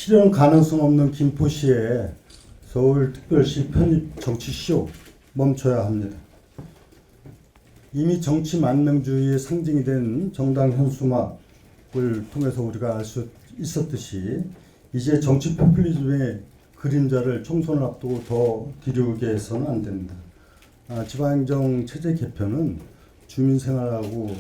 실현 가능성 없는 김포시의 서울특별시 편입 정치쇼 멈춰야 합니다. 이미 정치 만능주의의 상징이 된 정당 현수막을 통해서 우리가 알 수 있었듯이 이제 정치 포퓰리즘의 그림자를 총선을 앞두고 더 기울게 해서는 안 됩니다. 지방행정 체제 개편은 주민생활하고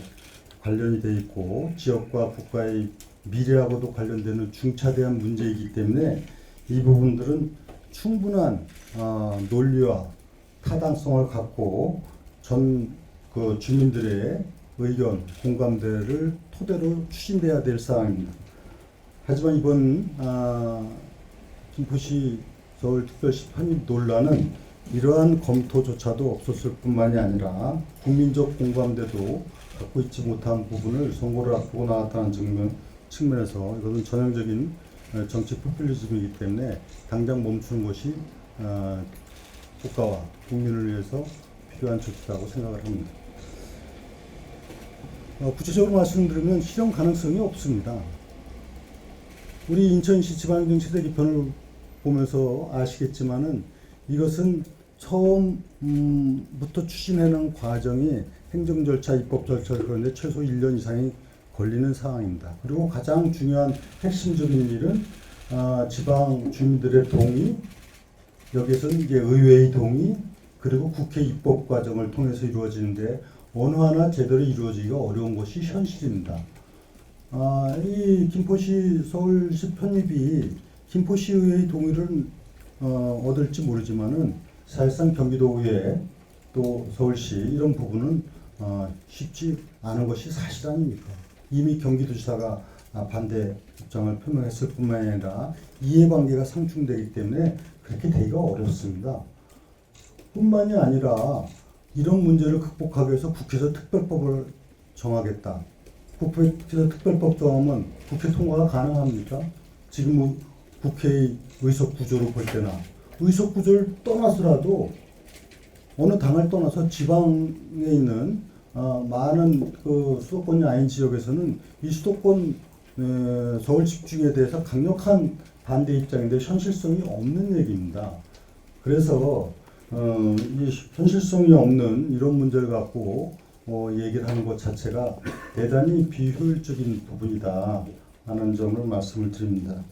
관련이 돼 있고 지역과 국가의 미래하고도 관련되는 중차대한 문제이기 때문에 이 부분들은 충분한 논리와 타당성을 갖고 전 주민들의 의견, 공감대를 토대로 추진돼야 될 사항입니다. 하지만 이번 김포시 서울특별시 편입 논란은 이러한 검토조차도 없었을 뿐만이 아니라 국민적 공감대도 갖고 있지 못한 부분을 선거를 앞두고 나왔다는 측면에서 이것은 전형적인 정치 포퓰리즘이기 때문에 당장 멈추는 것이 국가와 국민을 위해서 필요한 조치라고 생각을 합니다. 구체적으로 말씀드리면 실현 가능성이 없습니다. 우리 인천시 지방행정 체제 개편을 보면서 아시겠지만은 이것은 처음부터 추진하는 과정이 행정 절차, 입법 절차 그런데 최소 1년 이상이 걸리는 상황입니다. 그리고 가장 중요한 핵심적인 일은 지방 주민들의 동의, 여기서는 이제 의회의 동의, 그리고 국회 입법 과정을 통해서 이루어지는데 어느 하나 제대로 이루어지기가 어려운 것이 현실입니다. 이 김포시 서울시 편입이 김포시의회의 동의를 얻을지 모르지만은 사실상 경기도의회 또 서울시 이런 부분은 쉽지 않은 것이 사실 아닙니까? 이미 경기도지사가 반대 입장을 표명했을 뿐만 아니라 이해관계가 상충되기 때문에 그렇게 되기가 어렵습니다. 뿐만이 아니라 이런 문제를 극복하기 위해서 국회에서 특별법을 정하겠다. 국회에서 특별법 정하면 국회 통과가 가능합니까? 지금 국회의 의석 구조를 볼 때나 의석 구조를 떠나서라도 어느 당을 떠나서 지방에 있는 많은 수도권이 아닌 지역에서는 이 수도권 서울 집중에 대해서 강력한 반대 입장인데 현실성이 없는 얘기입니다. 그래서 이 현실성이 없는 이런 문제를 갖고 얘기를 하는 것 자체가 대단히 비효율적인 부분이다 하는 점을 말씀을 드립니다.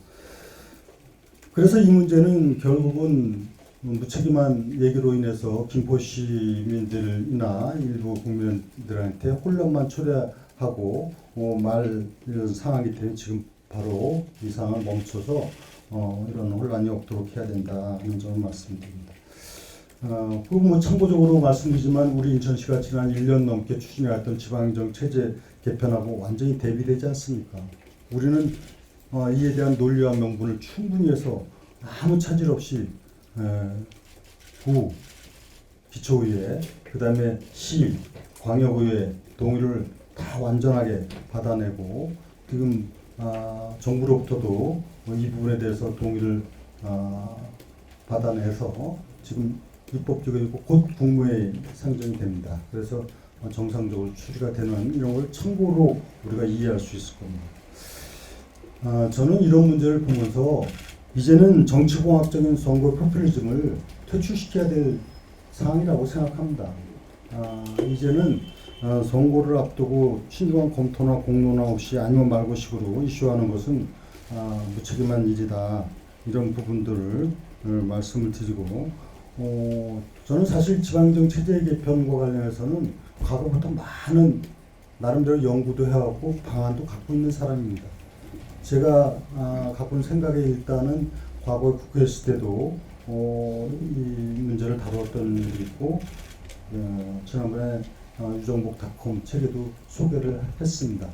그래서 이 문제는 결국은 무책임한 얘기로 인해서 김포 시민들이나 일부 국민들한테 혼란만 초래하고 이런 상황이기 때문에 지금 바로 이 상황을 멈춰서 이런 혼란이 없도록 해야 된다 하는 점을 말씀드립니다. 그리고 참고적으로 말씀드리지만 우리 인천시가 지난 1년 넘게 추진해왔던 지방행정 체제 개편하고 완전히 대비되지 않습니까? 우리는 이에 대한 논리와 명분을 충분히 해서 아무 차질 없이 구, 기초의회, 그 다음에 시, 광역의회 동의를 다 완전하게 받아내고 지금 정부로부터도 이 부분에 대해서 동의를 받아내서 지금 입법적이고 곧 국무회의 상정이 됩니다. 그래서 정상적으로 추리가 되는 이런 걸 참고로 우리가 이해할 수 있을 겁니다. 저는 이런 문제를 보면서 이제는 정치공학적인 선거 포퓰리즘을 퇴출시켜야 될 상황이라고 생각합니다. 이제는 선거를 앞두고 신중한 검토나 공론화 없이 아니면 말고식으로 이슈하는 것은 무책임한 일이다. 이런 부분들을 말씀을 드리고 저는 사실 지방행정 체제 개편과 관련해서는 과거부터 많은 나름대로 연구도 해왔고 방안도 갖고 있는 사람입니다. 제가 갖고 있는 생각에 일단은 과거 국회에 있을 때도 이 문제를 다뤘던 일이 있고 지난번에 유정복닷컴 책에도 소개를 했습니다.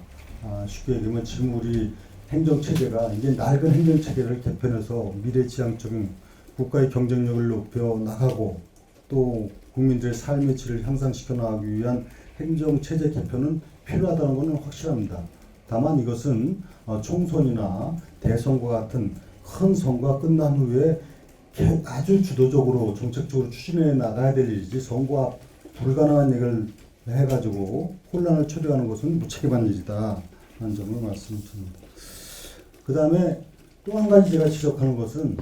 쉽게 얘기하면 지금 우리 행정체제가 이제 낡은 행정체계를 개편해서 미래지향적인 국가의 경쟁력을 높여 나가고 또 국민들의 삶의 질을 향상시켜 나가기 위한 행정체제 개편은 필요하다는 것은 확실합니다. 다만 이것은 총선이나 대선과 같은 큰 선거가 끝난 후에 아주 주도적으로 정책적으로 추진해 나가야 될 일이지 선거 앞 불가능한 얘기를 해가지고 혼란을 초래하는 것은 무책임한 일이다 하는 점을 말씀드립니다. 그 다음에 또 한 가지 제가 지적하는 것은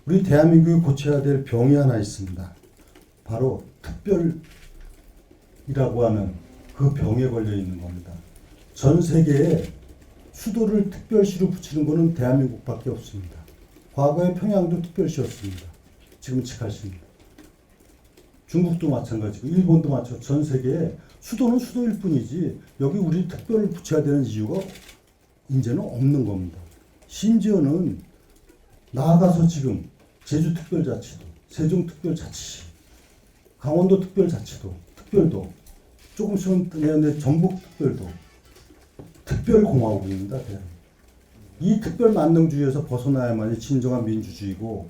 우리 대한민국이 고쳐야 될 병이 하나 있습니다. 바로 특별이라고 하는 그 병에 걸려 있는 겁니다. 전 세계에 수도를 특별시로 붙이는 것은 대한민국밖에 없습니다. 과거에 평양도 특별시였습니다. 지금 직할시입니다. 중국도 마찬가지고 일본도 마찬가지고 전 세계에 수도는 수도일 뿐이지 여기 우리 특별을 붙여야 되는 이유가 이제는 없는 겁니다. 심지어는 나아가서 지금 제주특별자치도, 세종특별자치시, 강원도특별자치도, 특별도, 조금 있으면 내년에 전북특별도 특별공화국입니다. 이 특별만능주의에서 벗어나야만이 진정한 민주주의고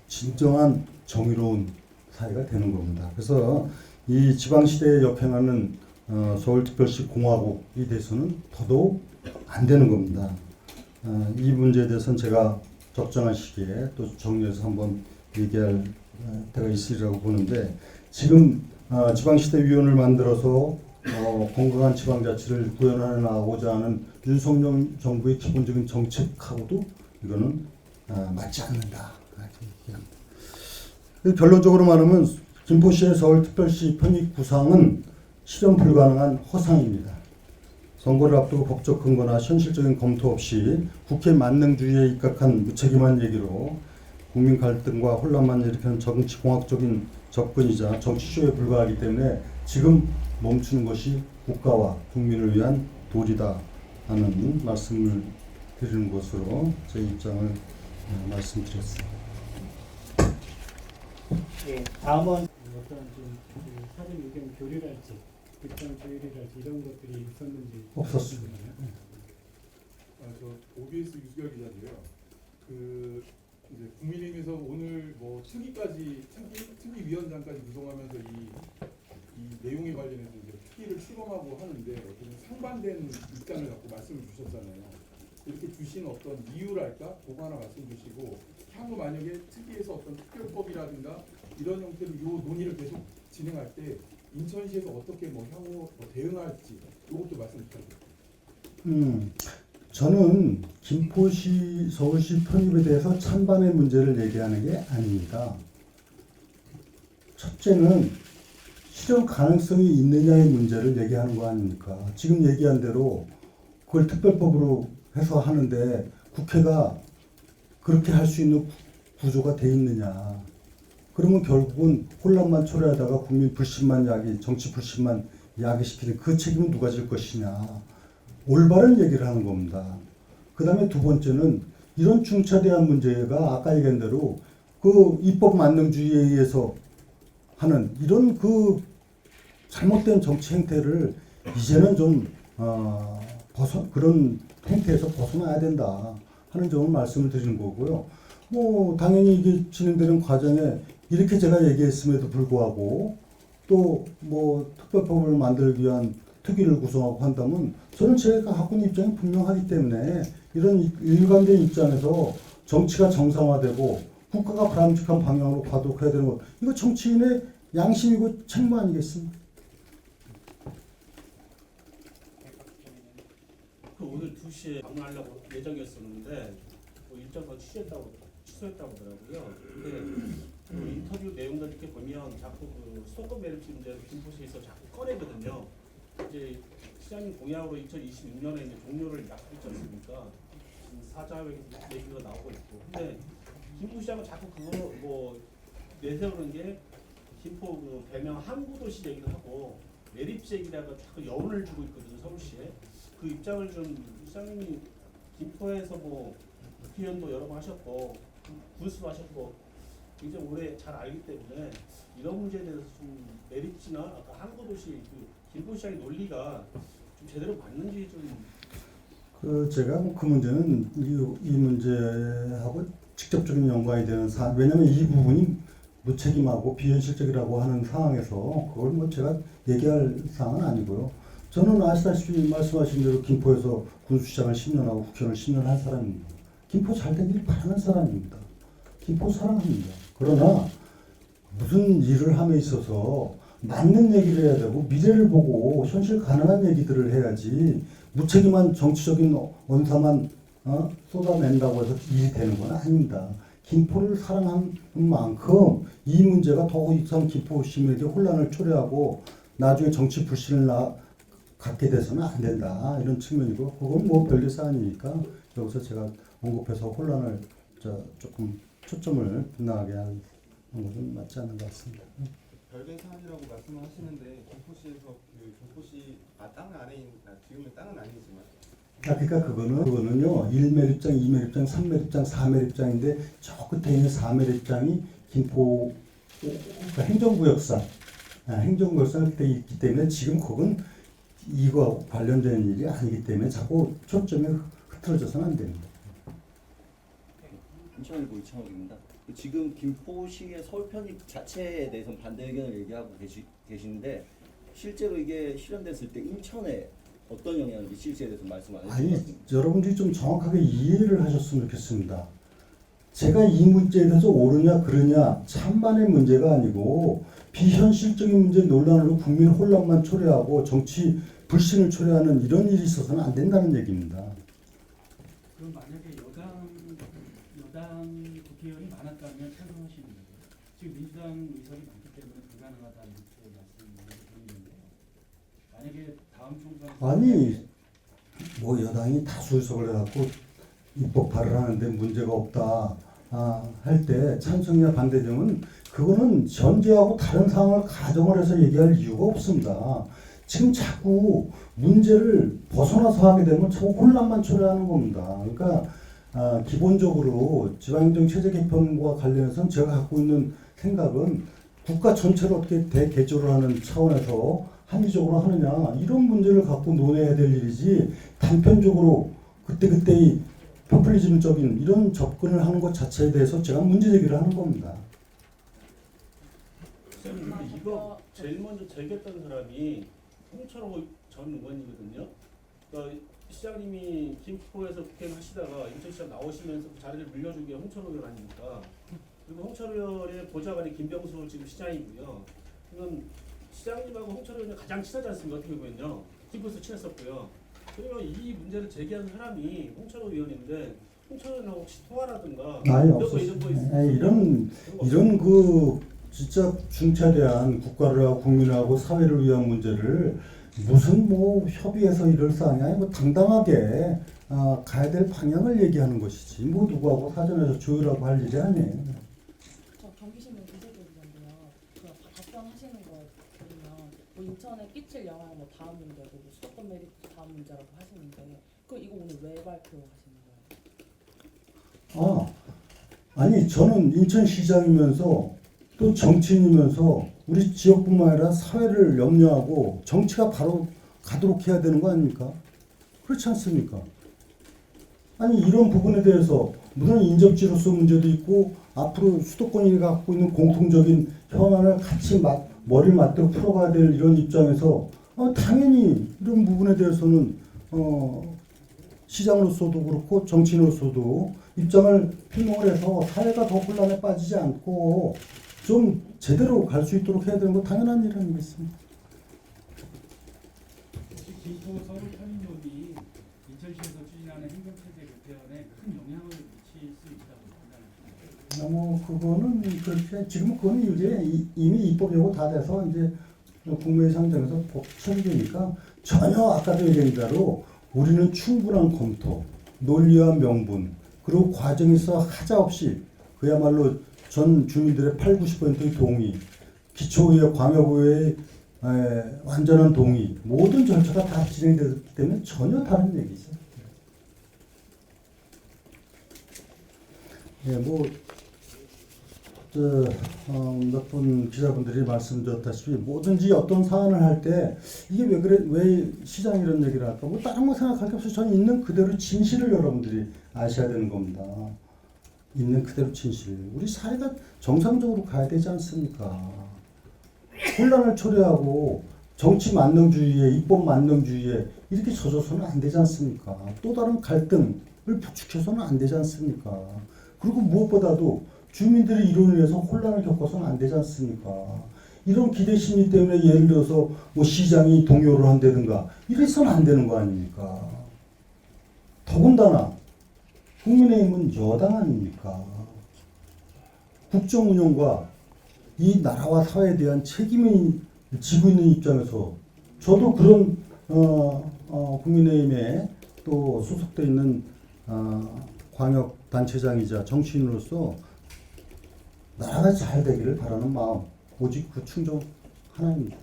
진정한 정의로운 사회가 되는 겁니다. 그래서 이 지방시대에 역행하는 서울특별시 공화국이 돼서는 더더욱 안 되는 겁니다. 이 문제에 대해서는 제가 적정한 시기에 또 정리해서 한번 얘기할 때가 있으리라고 보는데 지금 지방시대위원을 만들어서 건강한 지방자치를 구현해 나가고자 하는 윤석열 정부의 기본적인 정책하고도 이거는 맞지 않는다. 결론적으로 말하면 김포시의 서울특별시 편입 구상은 실현 불가능한 허상입니다. 선거를 앞두고 법적 근거나 현실적인 검토 없이 국회 만능주의에 입각한 무책임한 얘기로 국민 갈등과 혼란만 일으키는 정치공학적인 접근이자 정치쇼에 불과하기 때문에 지금 멈추는 것이 국가와 국민을 위한 도리다 하는 말씀을 드리는 것으로 제 입장을 말씀드렸습니다. 예, 다음은 어떤 좀 사전 의견 교류랄지 입장 조율이랄지 이런 것들이 있었는지 없었습니다. 저 OBS 유수열 기자인데요. 이제 국민의힘에서 오늘 뭐 특위위원장까지 구성하면서 이 내용에 관련해서 이제 특위를 출범하고 하는데 어떤 상반된 입장을 갖고 말씀을 주셨잖아요. 이렇게 주신 어떤 이유랄까? 그거 하나 말씀 주시고 향후 만약에 특위에서 어떤 특별법이라든가 이런 형태로 요 논의를 계속 진행할 때 인천시에서 어떻게 향후 대응할지 이것도 말씀 부탁드립니다. 저는 김포시, 서울시 편입에 대해서 찬반의 문제를 얘기하는 게 아닙니다. 첫째는 실현 가능성이 있느냐의 문제를 얘기하는 거 아닙니까? 지금 얘기한 대로 그걸 특별법으로 해서 하는데 국회가 그렇게 할 수 있는 구조가 돼 있느냐. 그러면 결국은 혼란만 초래하다가 국민 불신만 정치 불신만 야기시키는 그 책임은 누가 질 것이냐. 올바른 얘기를 하는 겁니다. 그 다음에 두 번째는 이런 중차대한 문제가 아까 얘기한 대로 그 입법 만능주의에 의해서 하는 이런 그 잘못된 정치 행태를 이제는 좀 그런 행태에서 벗어나야 된다 하는 점을 말씀을 드리는 거고요. 뭐 당연히 이게 진행되는 과정에 이렇게 제가 얘기했음에도 불구하고 또 뭐 특별법을 만들기 위한 특위를 구성하고 한다면 저는 제가 갖고 있는 입장이 분명하기 때문에 이런 일관된 입장에서 정치가 정상화되고 국가가 바람직한 방향으로 가도록 해야 되는 것 이거 정치인의 양심이고 책무 아니겠습니까? 오늘 2시에 방문하려고 예정이었었는데 일정서 취소했다고 하더라고요. 근데 인터뷰 내용들 이렇게 보면 자꾸 수도권 매립지 문제를 김포시에서 자꾸 꺼내거든요. 이제 시장님 공약으로 2026년에 이제 종료를 약속했지 않습니까? 사자회의 얘기가 나오고 있고. 근데 김포시장은 자꾸 그거 뭐 내세우는 게 김포 배명 항구도시 얘기를 하고 매립지 얘기라고 자꾸 여운을 주고 있거든요. 서울시에. 그 입장을 좀 시장님이 김포에서 뭐 국회의원도 여러 번 하셨고 군수도 하셨고 굉장히 오래 잘 알기 때문에 이런 문제에 대해서 좀 매립지나 아까 항구도시 김포시장의 논리가 좀 제대로 맞는지 좀. 제가 그 문제는 이 문제하고 직접적인 연관이 되는 왜냐하면 이 부분이 무책임하고 비현실적이라고 하는 상황에서 그걸 뭐 제가 얘기할 사항은 아니고요. 저는 아시다시피 말씀하신 대로 김포에서 군수시장을 10년 하고 국회의원을 10년 한 사람입니다. 김포 잘 되기를 바라는 사람입니다. 김포 사랑합니다. 그러나 무슨 일을 함에 있어서 맞는 얘기를 해야 되고 미래를 보고 현실 가능한 얘기들을 해야지 무책임한 정치적인 언사만 쏟아낸다고 해서 일이 되는 건 아닙니다. 김포를 사랑하는 만큼 이 문제가 더 이상 김포 시민에게 혼란을 초래하고 나중에 정치 불신을 갖게 돼서는 안 된다 이런 측면이고 그건 뭐 별개 사안이니까 여기서 제가 언급해서 혼란을 조금 초점을 빗나가게 하는 것은 맞지 않는 것 같습니다. 별개 사안이라고 말씀을 하시는데 김포시에서 그 김포시 땅 안에 있는 지금은 땅은 아니지만 그러니까 그거는요 1매립장, 2매립장, 3매립장, 4매립장인데 저 끝에 있는 4매립장이 김포 행정구역상 행정구역상 그때 있기 때문에 지금 그건 이거 관련된 일이 아니기 때문에 자꾸 초점이 흐트러져서는 안 됩니다. 인천일보 이창욱입니다. 지금 김포시의 서울 편입 자체에 대해서는 반대 의견을 얘기하고 계시는데 실제로 이게 실현됐을 때 인천에 어떤 영향을 미칠지에 대해서 말씀 안 해주신 것 아니 같습니다. 여러분들이 좀 정확하게 이해를 하셨으면 좋겠습니다. 제가 이 문제에 대해서 옳으냐 그르냐 찬반의 문제가 아니고 비현실적인 문제 논란으로 국민 혼란만 초래하고 정치 불신을 초래하는 이런 일이 있어서는 안 된다는 얘기입니다. 그럼 만약에 여당 국회의원이 많았다면 찬성하시는 거예요? 지금 민주당 의석이 많기 때문에 불가능하다는 말씀을 드리는데요. 만약에 다음 총선 아니 뭐 여당이 다수 의석을 해갖고 입법화를 하는데 문제가 없다 할 때 찬성이나 반대점은 그거는 전제하고 다른 상황을 가정을 해서 얘기할 이유가 없습니다. 지금 자꾸 문제를 벗어나서 하게 되면 자꾸 혼란만 초래하는 겁니다. 그러니까 기본적으로 지방행정 체제 개편과 관련해서는 제가 갖고 있는 생각은 국가 전체를 어떻게 대개조를 하는 차원에서 합리적으로 하느냐 이런 문제를 갖고 논해야 될 일이지 단편적으로 그때그때의 포퓰리즘적인 이런 접근을 하는 것 자체에 대해서 제가 문제 제기를 하는 겁니다. 선생님 근데 이거 제일 먼저 제기했던 사람이 홍철호 전 의원이거든요. 그러니까 시장님이 김포에서 국회의원 하시다가 인천시장 나오시면서 그 자리를 물려준 게 홍철호 의원 아닙니까? 그리고 홍철호 의원의 보좌관이 김병수 지금 시장이고요. 그러면 시장님하고 홍철호 의원이 가장 친하지 않습니까? 어떻게 보면요. 김포에서 친했었고요. 그러면 이 문제를 제기한 사람이 홍철호 의원인데 홍철호 의원하고 혹시 통화라든가 아니 이런 거 없었어요. 있으면 이런 그 진짜 중차대한 국가를 하고 국민하고 사회를 위한 문제를 무슨 뭐 협의해서 이럴 사안이 아니고 당당하게 가야 될 방향을 얘기하는 것이지 뭐 누구하고 사전에서 조율하고 할 일이 아니에요. 저 경기신문 기재들인데요. 그 답변하시는 거 보면 뭐 인천에 끼칠 영향 뭐 다음 문제고 뭐 수도권 매립 다음 문제라고 하시는데 그 이거 오늘 왜 발표하시는 거예요? 아니 저는 인천시장이면서 또 정치인이면서 우리 지역뿐만 아니라 사회를 염려하고 정치가 바로 가도록 해야 되는 거 아닙니까? 그렇지 않습니까? 아니 이런 부분에 대해서 무슨 인접지로서 문제도 있고 앞으로 수도권이 갖고 있는 공통적인 현안을 같이 머리를 맞대고 풀어가야 될 이런 입장에서 당연히 이런 부분에 대해서는 시장으로서도 그렇고 정치인으로서도 입장을 표명을 해서 사회가 더 혼란에 빠지지 않고 좀 제대로 갈 수 있도록 해야 되는 거 당연한 일 아니겠습니까? 혹시 김포 서울 편입론이 인천시에서 추진하는 행정체제 개편에 큰 영향을 미칠 수 있다고 판단하시나요? 뭐 그거는 그렇게 지금 그거는 이제 이미 입법 예고 다 돼서 이제 국무회의 상정에서 법 처리되니까 전혀 아까도 얘기한 대로 우리는 충분한 검토, 논리와 명분 그리고 과정에서 하자 없이 그야말로 전 주민들의 80~90%의 동의, 기초의회, 광역의회의 완전한 동의 모든 절차가 다 진행되기 때문에 전혀 다른 얘기죠. 몇 분 기자분들이 말씀드렸다시피 뭐든지 어떤 사안을 할 때 이게 왜 그래 왜 시장이 이런 얘기를 할까 뭐 다른 거 생각할 게 없어요. 저는 있는 그대로 진실을 여러분들이 아셔야 되는 겁니다. 있는 그대로 진실. 우리 사회가 정상적으로 가야 되지 않습니까? 혼란을 초래하고 정치 만능주의에 입법 만능주의에 이렇게 젖어서는 안 되지 않습니까? 또 다른 갈등을 부추겨서는 안 되지 않습니까? 그리고 무엇보다도 주민들이 이로 인해서 혼란을 겪어서는 안 되지 않습니까? 이런 기대 심리 때문에 예를 들어서 뭐 시장이 동요를 한다든가 이래서는 안 되는 거 아닙니까? 더군다나 국민의힘은 여당 아닙니까? 국정 운영과 이 나라와 사회에 대한 책임을 지고 있는 입장에서 저도 그런 국민의힘에 또 소속돼 있는 광역 단체장이자 정치인으로서 나라가 잘 되기를 바라는 마음 오직 그 충정 하나입니다.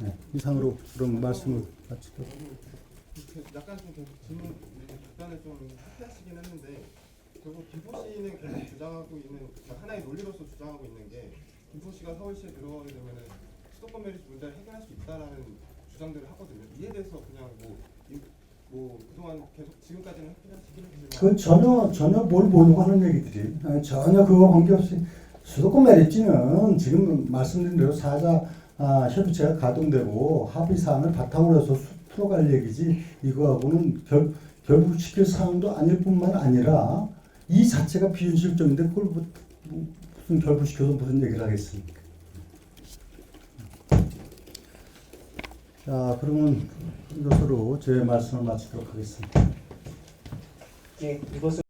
네, 이상으로 그런 말씀을 마치도록. 약간 좀 계속 질문 답변을 좀 하시긴 했는데 결국 김포 시는 계속 주장하고 있는 하나의 논리로서 주장하고 있는 게 김포 시가 서울시에 들어가게 되면은 수도권 메리트 문제를 해결할 수 있다라는 주장들을 하거든요. 이에 대해서 그냥 뭐 그동안 계속 지금까지는 해결하시긴 했지만 그 전혀 뭘 모르고 하는 얘기들이 전혀 그거 관계없이 수도권 메리트는 지금 말씀드린 대로 사자 협의체가 가동되고 합의 사항을 바탕으로 해서 풀어갈 얘기지 이거하고는 결부시킬 사항도 아닐 뿐만 아니라 이 자체가 비현실적인데 그걸 무슨 결부시켜서 무슨 얘기를 하겠습니까? 자, 그러면 이것으로 제 말씀을 마치도록 하겠습니다. 예, 이것을